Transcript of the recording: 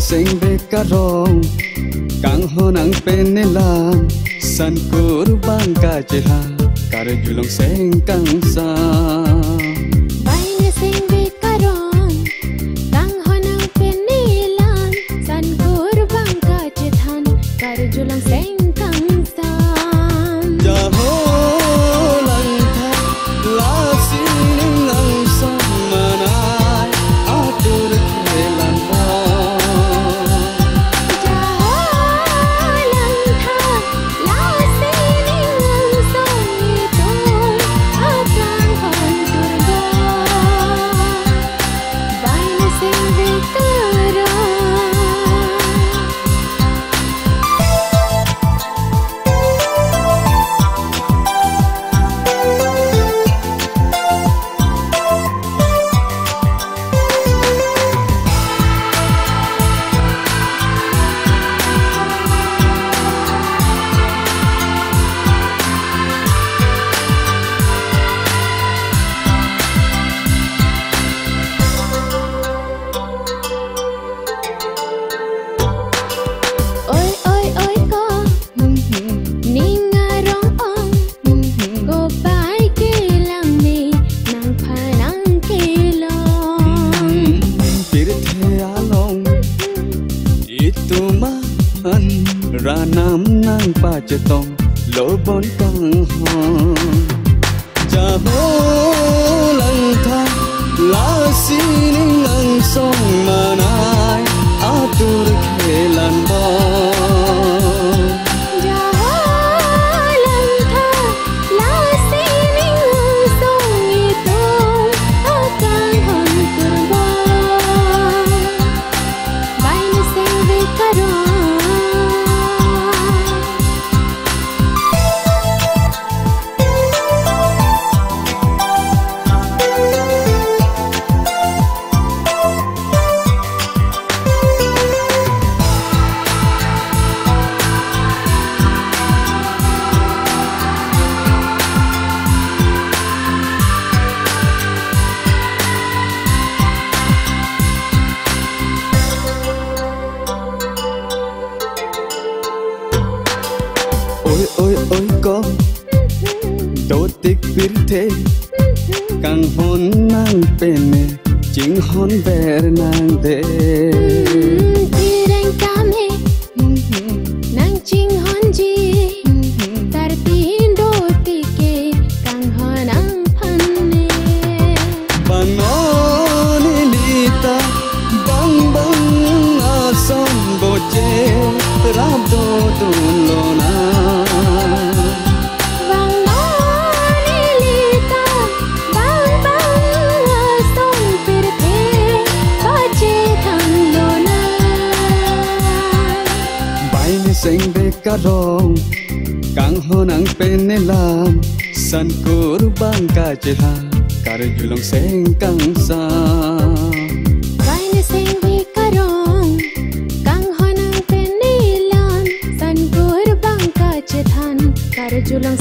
sing be karong kang honang penelan san kurbang ka jeha kar julong sing kang sa baine sing be karong kang honang penelan san kurbang ka jethan kar julong sing kang sa jaho lang tha la sining ang samanai atur khelan ba ranam nang pajetong lobon kang ho jaho lang tha la sining ang song manai atur khelan ba ôi ôi con đô tích biết thế càng hôn nàng pene chính hôn về nàng thế tirang kame nang ching hon ji tar tin đô tike càng hon ang phanne bang oni lita bang bang asan boche rab do tulona sing be karong kang honang penelan san kurbang ka jeha kar julong sing kang sa baine sing be karong kang honang penelan san kurbang ka jethan kar julong